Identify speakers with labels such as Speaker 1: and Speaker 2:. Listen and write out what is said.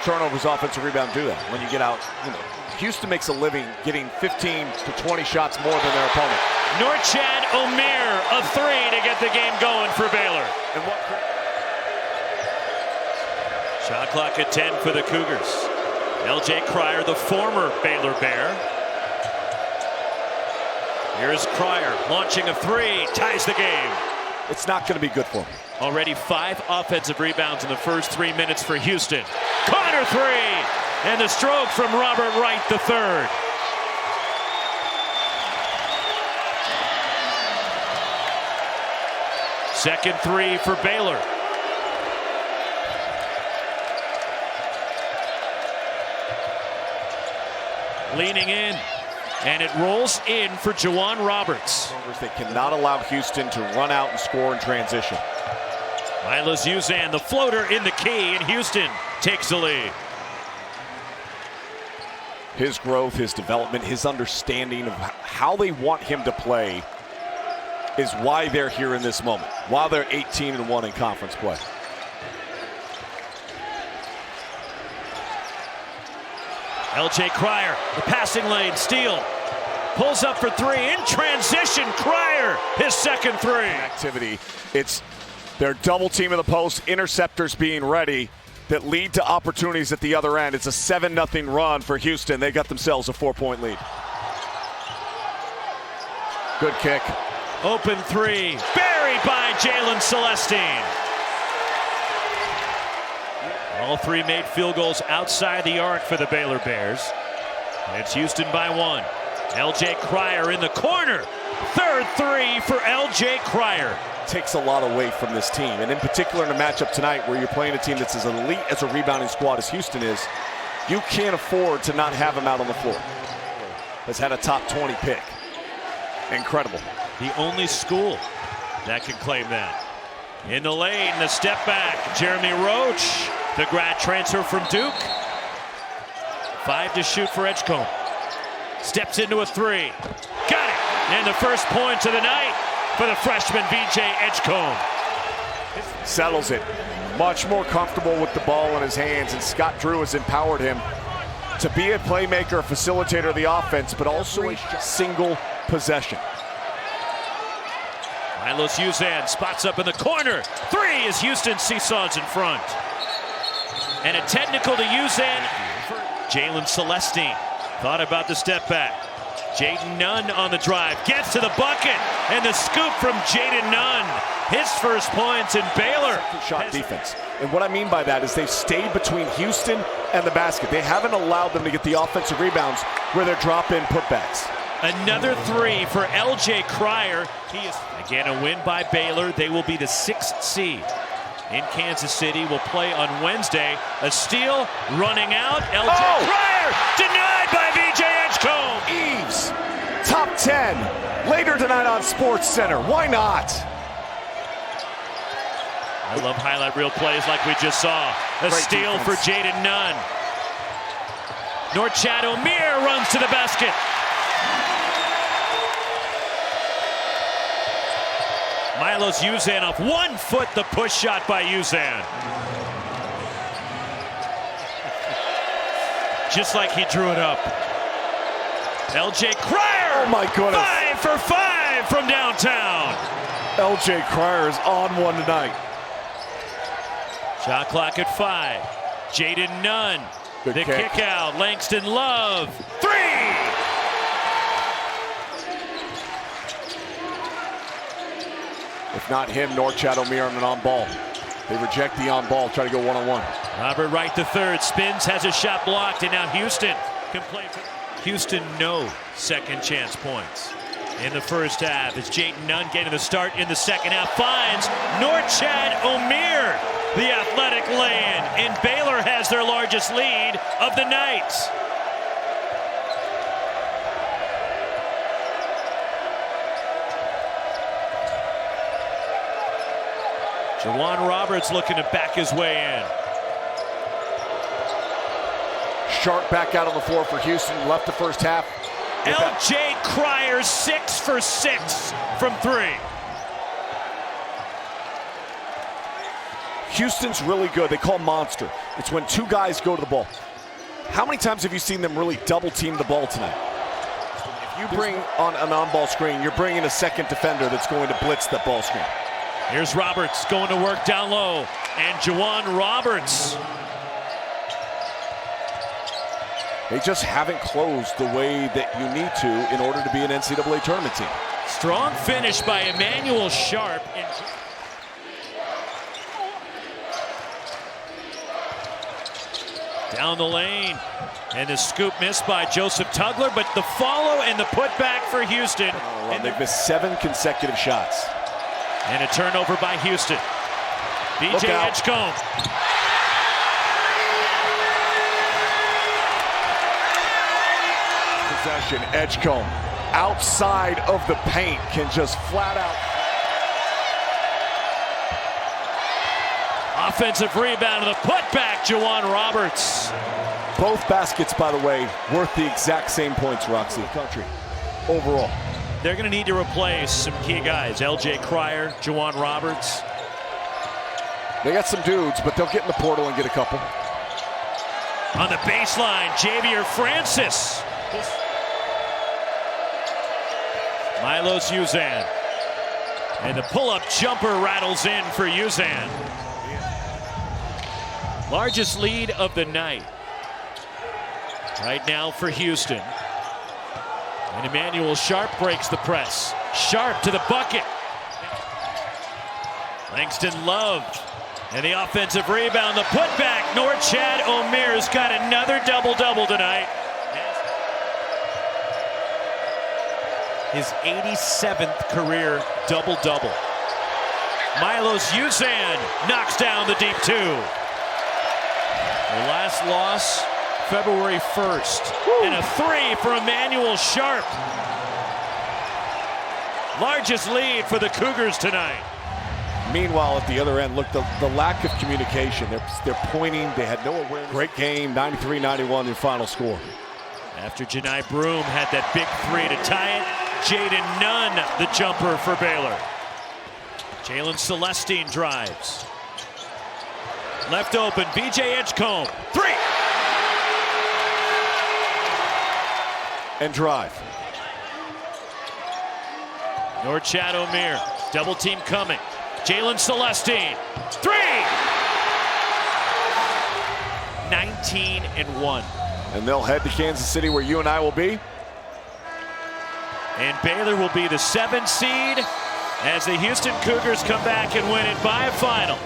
Speaker 1: turnovers, offensive rebound do that. When you get out, Houston makes a living getting 15 to 20 shots more than their opponent.
Speaker 2: Norchad Omier, a three to get the game going for Baylor.
Speaker 1: And
Speaker 2: Shot clock at 10 for the Cougars. L.J. Cryer, the former Baylor Bear. Here's Cryer launching a three, ties the game.
Speaker 1: It's not going to be good for him.
Speaker 2: Already 5 offensive rebounds in the first 3 minutes for Houston. Corner three, and the stroke from Robert Wright III. Second three for Baylor. Leaning in, and it rolls in for Juwan Roberts.
Speaker 1: They cannot allow Houston to run out and score in transition.
Speaker 2: Milos Uzan, the floater in the key, and Houston takes the lead.
Speaker 1: His growth, his development, his understanding of how they want him to play is why they're here in this moment, while they're 18-1 in conference play.
Speaker 2: L.J. Cryer, the passing lane, steal. Pulls up for three, in transition, Cryer, his second three.
Speaker 1: Activity, it's their double team in the post, interceptors being ready that lead to opportunities at the other end. It's a 7-0 run for Houston. They got themselves a 4-point lead. Good kick.
Speaker 2: Open three, buried by Jalen Celestine. All three made field goals outside the arc for the Baylor Bears. It's Houston by 1. L.J. Cryer in the corner. Third three for L.J. Cryer.
Speaker 1: Takes a lot away from this team, and in particular in a matchup tonight where you're playing a team that's as elite as a rebounding squad as Houston is, you can't afford to not have him out on the floor. Has had a top 20 pick. Incredible.
Speaker 2: The only school that can claim that. In the lane, the step back. Jeremy Roach, the grad transfer from Duke. 5 to shoot for Edgecombe. Steps into a three. Got it! And the first points of the night for the freshman VJ Edgecombe.
Speaker 1: Settles it. Much more comfortable with the ball in his hands, and Scott Drew has empowered him to be a playmaker, a facilitator of the offense, but also a single possession.
Speaker 2: Milos Uzan spots up in the corner. Three as Houston seesaws in front. And a technical to Uzan. Jalen Celestine thought about the step back. Jaden Nunn on the drive, gets to the bucket, and the scoop from Jaden Nunn. His first points in Baylor.
Speaker 1: Shot defense. And what I mean by that is they've stayed between Houston and the basket. They haven't allowed them to get the offensive rebounds where they're drop-in putbacks.
Speaker 2: Another three for L.J. Cryer. He is again a win by Baylor. They will be the 6th seed in Kansas City. Will play on Wednesday. A steal running out. L.J. Cryer denied by VJ Edgecombe.
Speaker 1: Eves, top 10 later tonight on SportsCenter. Why not?
Speaker 2: I love highlight reel plays like we just saw. A steal for Jaden Nunn. Norchad Omier runs to the basket. Milos Uzan off 1 foot, the push shot by Uzan. Just like he drew it up. L.J. Cryer!
Speaker 1: Oh my goodness.
Speaker 2: 5 for 5 from downtown.
Speaker 1: L.J. Cryer is on one tonight.
Speaker 2: Shot clock at 5. Jaden Nunn. The kick out. Langston Love. 3!
Speaker 1: If not him, Norchad Omier on an on-ball. They reject the on-ball, try to go one-on-one.
Speaker 2: Robert Wright III spins, has a shot blocked, and now Houston can play. Houston, no second chance points in the first half. As Jaden Nunn getting the start in the second half, finds Norchad Omier, the athletic lay-in, and Baylor has their largest lead of the night. Juwan Roberts looking to back his way in.
Speaker 1: Sharp back out on the floor for Houston, left the first half.
Speaker 2: L.J. Cryer 6 for 6 from 3.
Speaker 1: Houston's really good. They call monster. It's when two guys go to the ball. How many times have you seen them really double team the ball tonight? If you bring on an on-ball screen, you're bringing a second defender that's going to blitz that ball screen.
Speaker 2: Here's Roberts going to work down low, and Juwan Roberts.
Speaker 1: They just haven't closed the way that you need to in order to be an NCAA tournament team.
Speaker 2: Strong finish by Emmanuel Sharp. Down the lane, and the scoop missed by Joseph Tugler, but the follow and the putback for Houston.
Speaker 1: And they've missed 7 consecutive shots.
Speaker 2: And a turnover by Houston. BJ Edgecombe.
Speaker 1: Possession, Edgecombe outside of the paint can just flat out.
Speaker 2: Offensive rebound and the putback, Juwan Roberts.
Speaker 1: Both baskets, by the way, worth the exact same points, Roxy. Country overall.
Speaker 2: They're going to need to replace some key guys. LJ Cryer, Juwan Roberts.
Speaker 1: They got some dudes, but they'll get in the portal and get a couple.
Speaker 2: On the baseline, Javier Francis. Milos Uzan. And the pull-up jumper rattles in for Uzan. Largest lead of the night right now for Houston. And Emmanuel Sharp breaks the press. Sharp to the bucket. Langston Love. And the offensive rebound, the putback. Norchad Omir's got another double-double tonight. His 87th career double-double. Milos Uzan knocks down the deep two. Their last loss, February 1st. Woo. And a 3 for Emmanuel Sharp. Largest lead for the Cougars tonight.
Speaker 1: Meanwhile, at the other end, look, the lack of communication. They're pointing. They had no awareness. Great game, 93-91, their final score.
Speaker 2: After Janai Broom had that big 3 to tie it, Jaden Nunn, the jumper for Baylor. Jalen Celestine drives. Left open, BJ Edgecombe, 3!
Speaker 1: And drive.
Speaker 2: Norchad Omir, double team coming. Jalen Celestine, 3! 19-1.
Speaker 1: And they'll head to Kansas City, where you and I will be.
Speaker 2: And Baylor will be the 7th seed as the Houston Cougars come back and win it by a final.